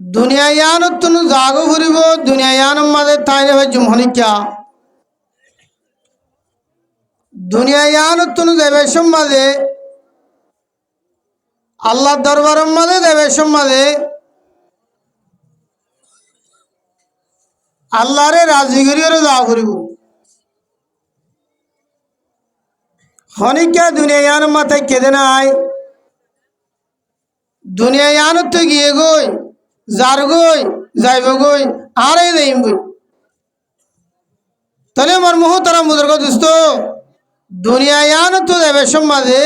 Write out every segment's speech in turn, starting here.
দুনিয়া ইয়ানত তুনু জাগো ফুরিব দুনিয়া ইয়ানম মাঝে তাইনে ভাই জুমহনিকা দুনিয়া ইয়ানত তুনু দেবে মাঝে আল্লাহ দরবারম মাঝে দেবে মাঝে আল্লাহরে রাজি করিয়ে যা ফুরিব হনিকা দুনিয়া ইয়ানম মাথায় কেঁদে নাই দুনিয়া ইয়ানত তো গিয়ে গই যার গই যাইব গই আরে দেইম গই তাহলে আমার মুহতারাম বুজুর্গ দোস্ত দুনিয়া ইয়ানত তো দেবে মাঝে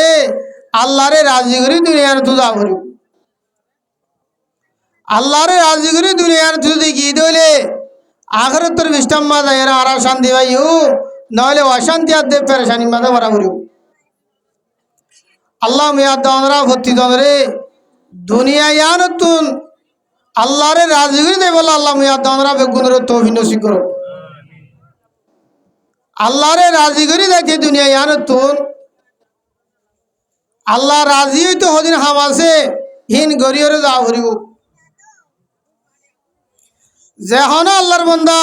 আল্লাহরে রাজি করি দুনিয়ার তো যা ফুরিব আল্লাহরে রাজি করি দুনিয়ার তো গিয়ে দইলে আখরতর বিষ্টাম মাঝে এরা আর শান্তি পাইও নাহলে অশান্তি আর দেব পেরেশানি মাঝে ভরা করিব আল্লাহ মিয়া দনরা ভর্তি দনরে দুনিয়া ইয়ানতুন আল্লাহরে রাজি করে দেব আল্লাহ মিয়া দনরা বেগুনের তৌফিক নসিব করো আল্লাহরে রাজি করে দেখে দুনিয়া ইয়ানতুন আল্লাহ রাজি হইতো হদিন হামাসে হিন গরিয়রে যা ভরিব যে হন আল্লাহর বান্দা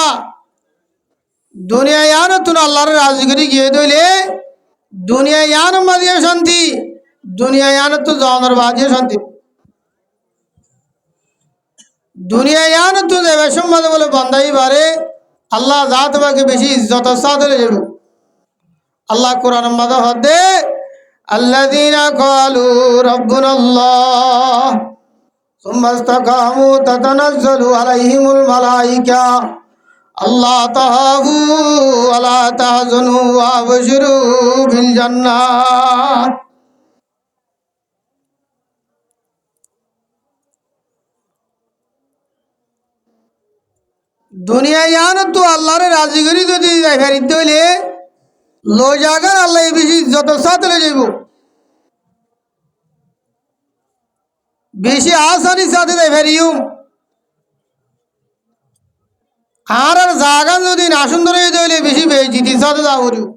দুনিয়া ইয়ানতুন আল্লাহরে রাজি করে গিয়ে দইলে দুনিয়া ইয়ান মাঝে শান্তি দুনিয়া ইয়ানত তো জানার বাজে শান্তি দুনিয়া ইয়ানত তো দেবে সম্মানে বলে বান্দাই বারে আল্লাহ জাত বাকে বেশি ইজ্জত সাথে যাবে আল্লাহ কোরআন মাঝে হদে আল্লাযীনা ক্বালু রাব্বুনাল্লাহ সুম্মা ইসতাকামু তাতানাজ্জালু আলাইহিমুল মালায়েকা আল্লাহ তাহাবু ওয়ালা তাহজানু ওয়াবশিরু বিল জান্নাহ দুনিয়া ইয়ানত তো আল্লাহরে রাজি করি যদি ফেরিত হইলে লো জাগার আল্লাহ বেশি যত সাথে যাইব বেশি আসানি সাথে ফেরিউম আর জাগা যদি না সুন্দর হয়ে যাইলে বেশি বেজিতির সাথে যা করিও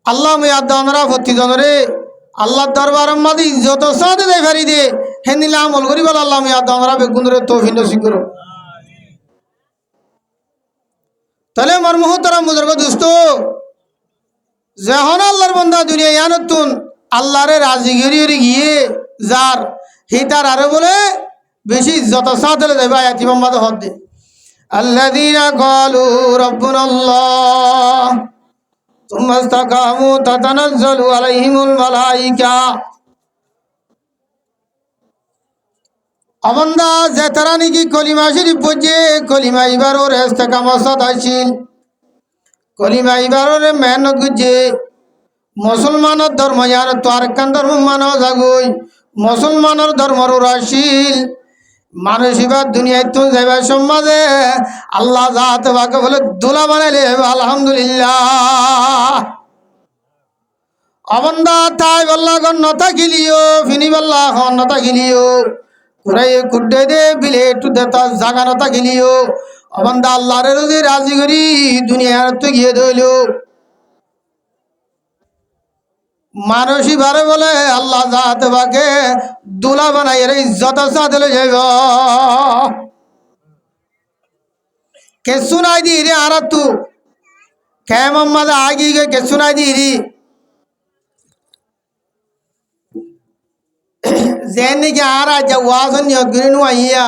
আল্লাহ মিয়াদরা ভর্তি জনরে আল্লাহ দরবার মাদি যত সাথে দেয় ফেরি দে হেনিলে আমল করি বল আল্লাহ মিয়াদরা বেগুনের তৌফিক নসিব করো তাহলে আমার মুহতারাম বুজুর্গ দোস্ত যখন আল্লাহর বান্দা দুনিয়া ইয়ানতুন আল্লাহরে রাজি গিয়ে গিয়ে যার হিতার আরো বলে বেশি যত সাথে দেয় ভাই আতি মোহাম্মদ হদ্দে আল্লাযীনা ক্বালু রাব্বুনাল্লাহ সুম্মা ইসতাকামু তাতানাজ্জালু আলাইহিমুল মালায়েকা অবন্দা যে তারা নাকি কলিমা শরীফ পড়ছে কলিমা ইবারোর ইস্তেকামত আইছিল কলিমা ইবারোর মেহনত গুজে মুসলমানের ধর্ম ইয়ার তো আরেকখান ধর্ম মানো যাগই মুসলমানের ধর্মর রাশিল মানুষ এবার দুনিয়ায় তো যাইবার সমাজে আল্লাহ জাত বাকে বলে দুলা বানাইলে আলহামদুলিল্লাহ অবন্দা তাই বল্লা নতা গিলিও ফিনি বল্লা নতা গিলিও কুরাই কুড্ডে দে বিলে একটু দেতা জাগা নতা গিলিও অবন্দা আল্লাহরে রোজে রাজি করি দুনিয়ার তো গিয়ে দইল মানুষই বারে বলে আল্লাহ জাত বাকে দুলা বানাই এর ইজ্জত সাথে যাইব কে শুনাই দি রে আর তু কে মোহাম্মদ আগি গে কে শুনাই দি রি যেনি কে আর আজ ওয়াজন নিয়গরিনু আইয়া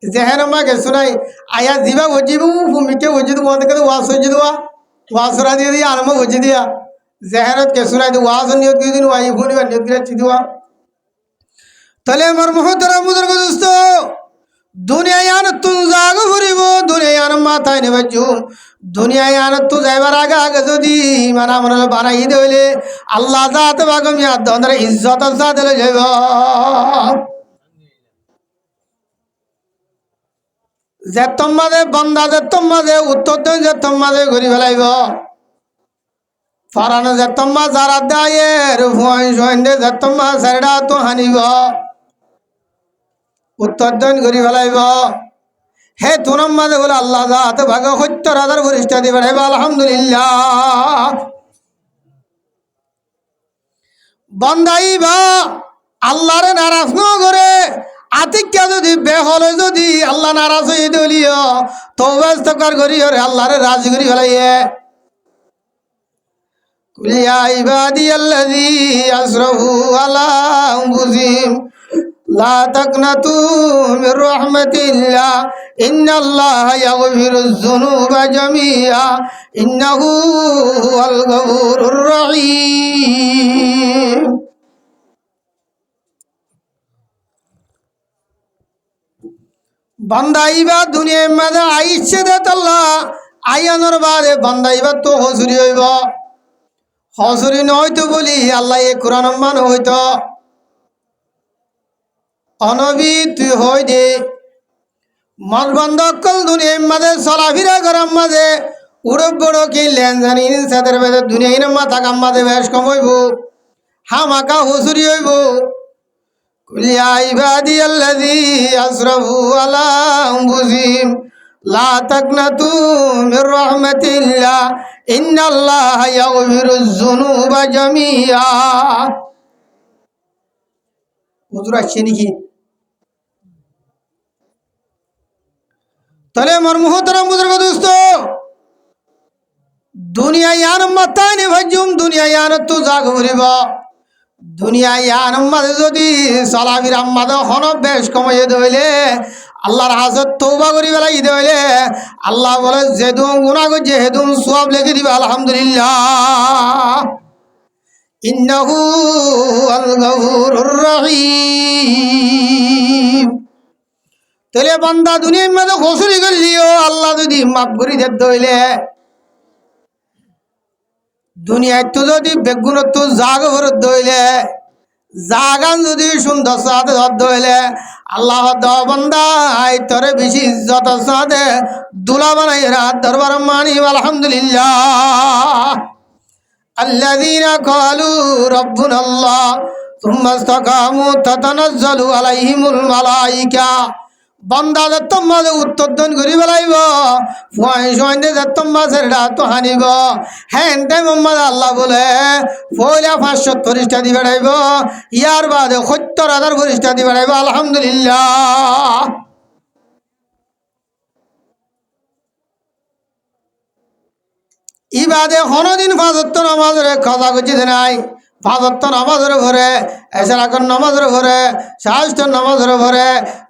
যেহেন মা কে শুনাই আয়া জিবা ওজিবু ভূমিকে ওজিদু মত কে ওয়াজ ওজিদুয়া ওয়াজরা দিয়ে দিয়া আরম ওজি দিয়া জেহেরত কে শুনাই দি ওয়াজন নিয়গরিনু আই ভুনি বা নিয়গরিন চিদুয়া তাহলে আমার মুহতারাম বুজুর্গ দোস্ত দুনিয়া ইয়ানতুন জাগো ফুরিব দুনিয়া ইয়ান মাথায় নেবে জুম দুনিয়া ইয়ানত যাইবার আগে আগে যদি ইমান আমল বানাই দইলে আল্লাহ জাত বাগম ইয়াদ দনরে ইজ্জত সাথে যাইব যে তোমাদের বন্দা যে তোমাদের উত্তর দেন যে তোমাদের ঘুরি ফেলাইব ফারানো যে তোমা যারা দায়ের ভুয়ান সৈন্যে যে তোমা সেটা তো হানিব উত্তর দেন ঘুরি ফেলাইব হে তুনাম মাঝে বলে আল্লাহ জাত ভাগ ৭০,০০০ ফেরেশতা দিবে আলহামদুলিল্লাহ বন্দাই বা আল্লাহরে নারাজ ন করে আতিক্যা যদি বেহলে যদি আল্লাহ নারাজ হয়ে দলীয় তওবা ইস্তেগফার করি ওরে আল্লাহরে রাজি করি ফেলাইয়ে কুল ইয়া ইবাদিয়াল্লাযী আসরাফু আলা আনফুসিহিম লা তাকনাতু মির রাহমাতিল্লাহ ইন্নাল্লাহা ইয়াগফিরুয যুনুবা জামিআ ইন্নাহু হুয়াল গফুরুর রহিম। বান্দাইবা দুনিয়ার মাঝে আইছে দে আল্লাহ আয়ানোর বাদে বান্দাইবা তো হজুরি হইব হজুরি নয়তো বলি আল্লাহ এ কোরআন মান হইতো অনবী তুই হই দে মন বন্ধ কল দুনিয়ার মাঝে চলাফেরা করার মাঝে উড়ব বড় কি লেনজানি সাদের বেদে দুনিয়ার মাথা কাম মাঝে বেশ কম হইব হামাকা হজুরি হইব কুল ইয়া ইবাদিয়াল্লাযী আসরাফু আলা আনফুসিহিম লা তাকনাতু মির রাহমাতিল্লাহ ইন্নাল্লাহা ইয়াগফিরুয যুনুবা জামিআ। হুজুর আসছে নাকি? তাহলে আমার মুহতারাম বুজুর্গ দোস্ত দুনিয়া ইয়ান মাতানে ভাজুম দুনিয়া ইয়ান তো জাগ ভরিব দুনিয়া ইয়ান মাঝে যদি চলাফির মাঝে হন বেশ কমাইয়ে দইলে আল্লাহর হাজত তওবা করি বেলাই দইলে আল্লাহ বলে যেদুম গুনাহ করছে হেদুম সওয়াব লিখে দিবে আলহামদুলিল্লাহ ইন্নাহু আল গফুরুর রহিম। তাহলে বান্দা দুনিয়ার মাঝে খসুরি করলিও আল্লাহ যদি মাফ করি দে দইলে দুনিয়ায় তো যদি বেগুনত জাগ ভরত দইলে জাগান যদি সুন্দর সাথে ধরলে আল্লাহ বান্দা আই তরে বেশি ইজ্জত সাথে দুলা বানাই রাত দরবার মানি আলহামদুলিল্লাহ। আল্লাযীনা ক্বালু রাব্বুনা আল্লাহ সুম্মা ইসতাকামু তাতানাজ্জালু আলাইহিমুল মালায়েকা বান্দা তোমাদের উত্তর দান করি বেলাইব ফয়সে তোমাদের তো হানিব হ্যাঁ টাইম আল্লাহ বলে পয়লা 570টা দি বেড়াইব ইয়ার বাদে 70,000 ফেরেশতা দি বেড়াইব আলহামদুলিল্লাহ। ইবাদে হনদিন ফাজত নামাজের খাজা করছি নাই ফাজত নামাজের ভরে এছাড়া নামাজের ভরে শাস্ত্র নামাজের ভরে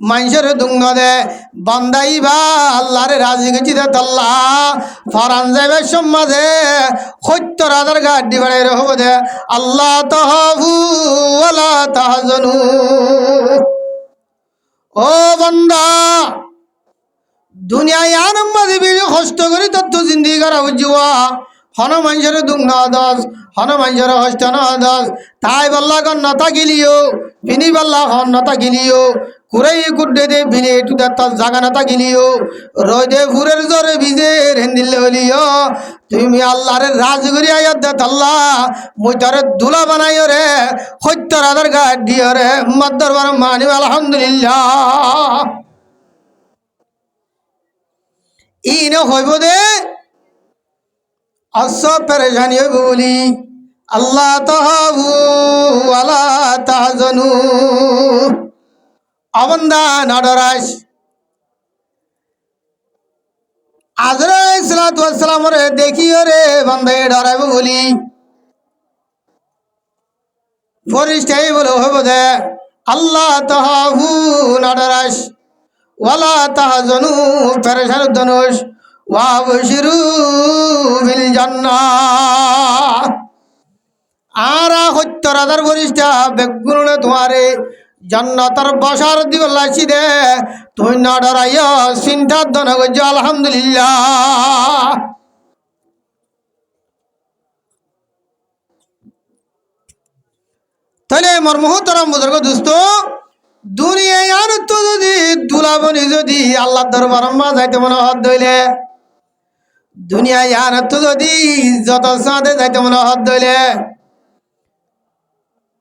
মানুষের দুঙ্গ দে বান্দাই বা আল্লাহরে রাজি গেছি দে তাল্লাহ ফরান যাইবে সমাজে 70,000 গাড়ি বাড়াই হব দে আল্লাহ তাহাফু ওয়ালা তাহজানু। ও বান্দা দুনিয়ায় আনন্দ বেশি কষ্ট করি তত জিন্দি করা বুঝুয়া হন মানুষের দুঃখ না দাস হন মানুষের কষ্ট না দাস তাই বল্লা কন নতা গিলিও বিনি বল্লা হন নতা গিলিও কুড়াই কুড্ডে দে বিনি একটু তার জাগা নতা গিলিও রোদে ফুরের জোরে ভিজে হেন্দিলে হলিও তুমি আল্লাহরে রাজগুরি আয়াত দে আল্লাহ মুই তারে দুলা বানাইও রে 70,000 গাড়ি রে মাদ্দার বার মানি আলহামদুলিল্লাহ। ইন হইব দে অস পেরেশানি হইব বলি আল্লাহ তাহাবু ওয়ালা তাহজানু। অবন্দা নডরাস আজরাইল সালাতু ওয়াস সালাম রে দেখিও রে বান্দা ডরাইব বলি ফরিস্তাই বলে হইব দে আল্লাহ তাহাবু নডরাস ওয়ালা তাহজানু পেরেশান ধনুষ ওয়াবশিরু বিল জান্নাহ। আর 70,000 ফেরেশতা বেগুনে তোমারে জান্নাতের বসার দিব লাসি দে তুই না ডরাইয়া চিন্তা দন গজ আলহামদুলিল্লাহ। তাহলে মোর মুহতারাম বুজুর্গ দোস্ত দুনিয়ায় আর তো যদি দুলাবনি যদি আল্লাহ দরবার মা যাইতে মনে হাত ধইলে দুনিয়ায় আর তো যদি ইজ্জত সাথে যাইতে মনে হাত ধইলে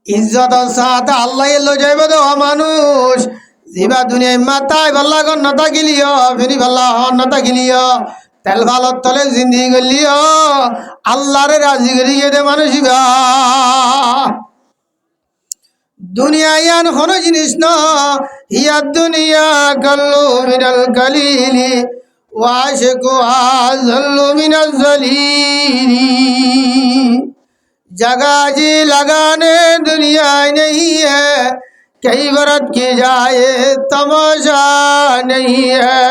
ইজ্জত সাথে আল্লাহ এলো যাইবে তো মানুষ জিবা দুনিয়ায় মাথায় ভাল্লা গন নতা গিলিও ফেরি ভাল্লা হন নতা গিলিও তেল ভালো তলে জিন্দি গলিও আল্লাহরে রাজি করি দে মানুষ দুনিয়ায়ান হন জিনিস না, হিয়া দুনিয়া কাল্লু মিনাল কালিলি ওয়াশকুহা যাল্লু মিনাজ জালিলি। जगह जी लगाने दुनिया नहीं है, कई बरत की जाए तमाशा नहीं है।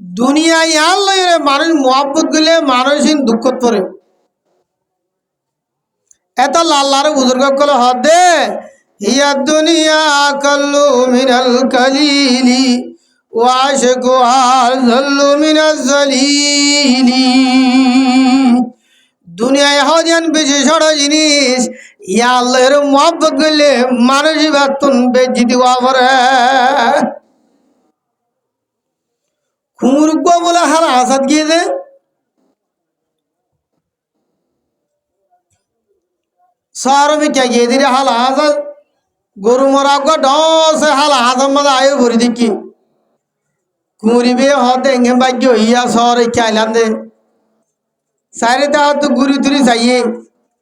দুনিয়া ইয়ার লইরে মানুষ মোহাব্বত গেলে মানুষ দুঃখত পড়ে। এত আল্লাহর বুজুর্গ কলে হদে হিয়া দুনিয়া কাল্লু মিনাল কালিলি ওয়াশকুহা যাল্লু মিনাজ জালিলি। দুনিয়ায় হদিয়ান বিশেষ জিনিস, ইয়া আল্লাহর মোহাব্বত গেলে মানুষ বাতুন বেজ্জিতি হওয়া পড়ে। কুমুরুগ বলে হাল আসাদ গিয়ে সারমি কে গিয়ে দিলে হাল আসাদ গরু মরা ডসে হাল আসাম মাঝে আয়ো ভরি দেখি কুমুরিবে হতে এঙ্গে ভাগ্য হইয়া শহরে চাইলাম দে সাইরে তো ঘুরি তুরি চাইয়ে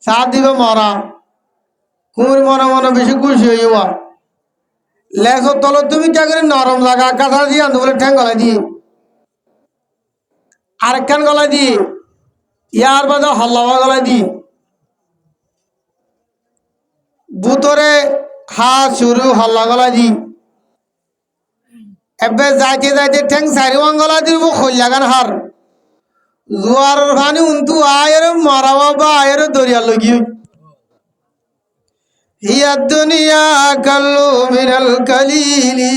সাথ দিবে মরা। কুমুর মনে মনে বেশি খুশি হইয়া লেসর তল তুমি কে করে নরম জায়গা কাঁথা দিয়ে আনতে বলে ঠ্যাং গলায় দিয়ে আরেকখান গলায় দিয়ে ইয়ার বাদে হল্লাবা গলায় দিয়ে বুতরে হা শুরু হল্লা গলায় দি এবে যাইতে যাইতে ঠ্যাং চারি গলা দিব খৈলাগান হার জোয়ার ভানি উন্তু আয়ের মরা বাবা আয়ের দরিয়া লগি। হিয়া দুনিয়া কাল্লু মিনাল কালিলি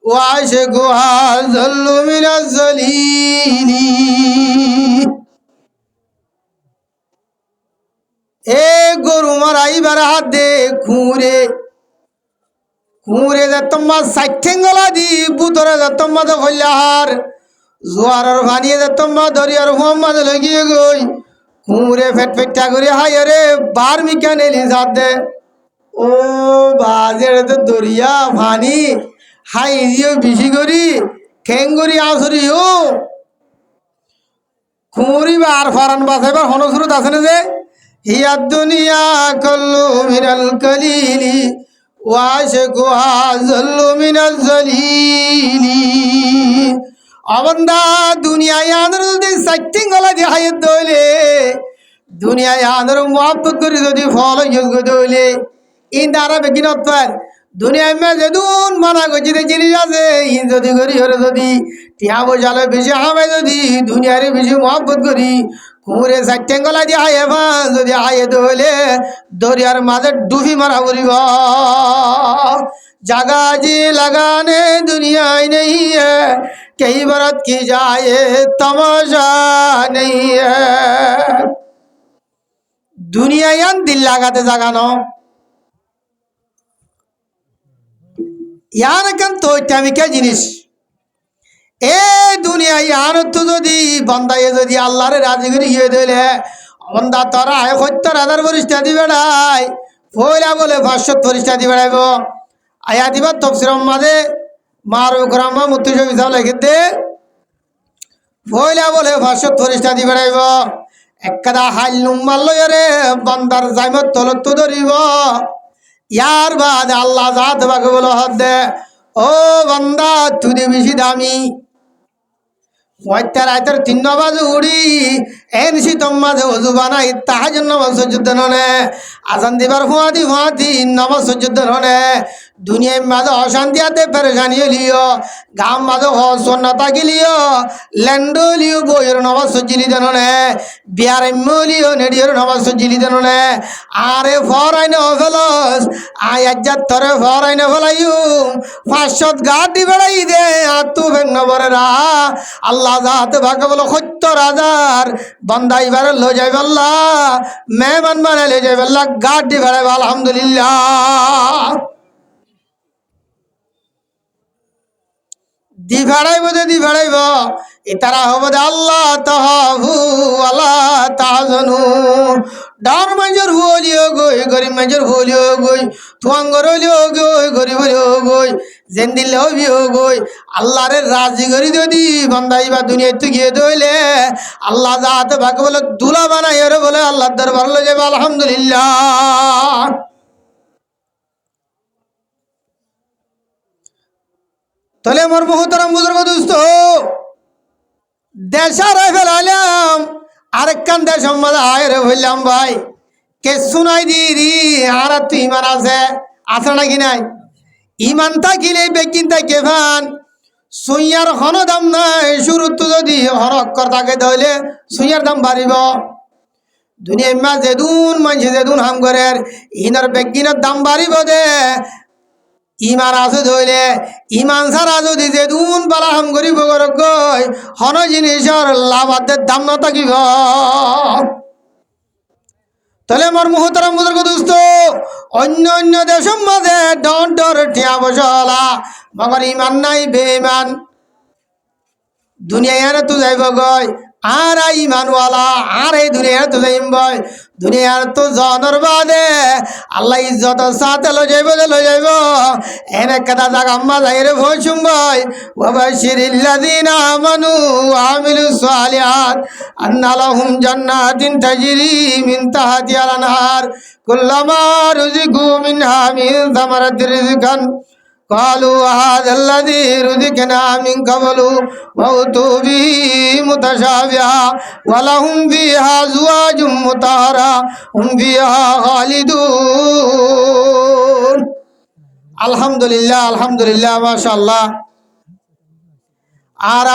ওয়াশকুহা যাল্লু মিনাজ জালিলি। এ গরু মারাইবার হাত দে খুঁড়ে খুঁড়ে যে তোমার সাইঠেং গলা দি বুতরে যে তোমার হইলাহার জোয়ারের ভানিয়ে যে তোমার দরিয়ার মোহাম্মদ লগিয়ে গই খুঁড়ে ফেট ফেটটা করে হাই রে বার মিকান এলি সাথ দে ও বাজের তো দরিয়া ভানি হাই দিও বেশি করি ঠেঙ্গরি আসরি ও খুঁড়ি বার ফারান বাসাইবার হনসুরত আছে না যে হিয়া দুনিয়া কাল্লু মিনাল কালিলি ওয়াশকুহা যাল্লু মিনাজ জালিলি। অবন্দা দুনিয়ায় আনর যদি সাইটিং গলা দিয়ে হাইত দইলে দুনিয়ায় আনর মোহাব্বত করে যদি ফল ইউজ করে দইলে ইন দ্বারা বেগিনত পার দুনিয়ায় মে যেদুন মানা করছি জিনিস আছে ইন যদি করি হরে যদি টিয়া বসালে বেশি হামাই যদি দুনিয়ারে বেশি মোহাব্বত করি কুমুরে সাইটেং গলা দিয়ে হাইয়ে ভান যদি হাইয়ে দইলে দরিয়ার মাঝে ডুবি মারা করিব। जगह जी लगाने दुनिया नहीं है, कई बरत की जाए तमाशा नहीं है। दुनिया यान दिल लगाते जगानो यान कन तो क्या जिनिस ए दुनिया यान तो যদি বান্দায়ে যদি আল্লাহর রাজি করে ইয়ে দিলে বান্দা তারা ৭০,০০০ পরিষ্কার দিবে নাই পয়লা বলে ৫০০ পরিষ্কার দিবে নাইব আয়া দিবা তফসির মাঝে মারুফ গ্রামা মুফতি শফি সাহেব লিখে দে পয়লা বলে ৫০০ পরিষ্কার দিবে নাইব একদা হাইলুম মাল্লয়রে বান্দার জাইমত তলত ধরিব ইয়ার বাদ আল্লাহ জাত বাকে বলে হদে ও বান্দা তুই বেশি দামি ওয়াইতার আইতার ৩ বাজে উড়ি এনসি তোমাজে ওযু বানাই তাহাজ্জুদ নামাজ সুজুদ ননে আজান দিবার ফুয়াদি নামাজ সুজুদ ননে দুনিয়ার মাঝে অশান্তি আতে পেরেশানি লিও গাম মাঝে সুন্নাতা গিলিও ল্যান্ডো লিও বইয়ের নামাজ সুজিলি দেননে বিয়ার এমলিও নেডিয়ের নামাজ সুজিলি দেননে আরে ফরাইনে ফেলস আয়াজ্জাত তরে ফরাইনে ফলাইউ ৫০০ গাড়ি বেড়াই দে আতু ভেঙ্গ বরেরা আল্লাহ জাত ভাগে বলো ৭০,০০০ বান্দা এবারে লো যাইবে আল্লাহ মেহমান মানে লে যাইবে আল্লাহ গাড়ি বেড়াইবে আলহামদুলিল্লাহ দি ভেড়াইব যদি ভেড়াইব এ তারা হব আল্লাহ তাহাবু আল্লাহ তাহজানু ডার মাঞ্জর হলিও গই গরিব মাঞ্জর হলিও গই তুয়াঙ্গর হলিও গই গরিব হলিও গই জেন্দিল হবিও গই আল্লাহরে রাজি করি যদি বান্দাই বা দুনিয়াতে গিয়ে দইলে আল্লাহ জাত ভাগ বলে দুলা বানাই রে বলে আল্লাহর দরবার লয়ে যাবে আলহামদুলিল্লাহ। তাহলে আমার মুহতারাম বুজুর্গ দোস্ত দেশার ফেলালাম আরেকখান দেশ সম্মাদ আয়রে হইলাম ভাই কে শুনাই দি আর তুই ইমান আছে আছে নাকি নাই? ইমান থাকিলে বেকিন থাকে ভান সুইয়ার হন দাম নাই শুরুত যদি হরক্কর থাকে তাহলে সুইয়ার দাম বাড়িব। দুনিয়ার মা যেদুন মানুষ যেদুন হাম করে ইনার বেকিনের দাম বাড়িব দে ইমান আছে ধইলে ইমান ছাড়া যদি যেদুন বালা হাম করিব গই হন জিনিসের লাভাদের দাম না থাকিব। তাহলে আমার মুহতারাম বুজুর্গ দোস্ত অন্য অন্য দেশের মাঝে ডর ঠিয়া বসলা মগর ইমান নাই বেঈমান দুনিয়ার তো যাইব গই আর ইমানওয়ালা আর এই দুনিয়ার তো যাইম বই দুনিয়ার তো জনর বাদে আল্লাহ ইজ্জত সাথে লো যাইব এনে কথা জাগ আম্মা যাইরে ভয় শুনবই ওয়াবাশিরিল্লাযিনা আমানু ওয়া আমিলুস সালিহাত আন্না লাহুম জান্নাতিন তাজরি মিন তাহতিহাল আনহার কুল্লামা রুজিকু মিনহা মিন সামারাতির রিজকান قالوا هذا الذي رزقنا من قبل وأتوا به متشابها ولهم فيها أزواج مطهرة هم فيها خالدون الحمد لله ما شاء الله আর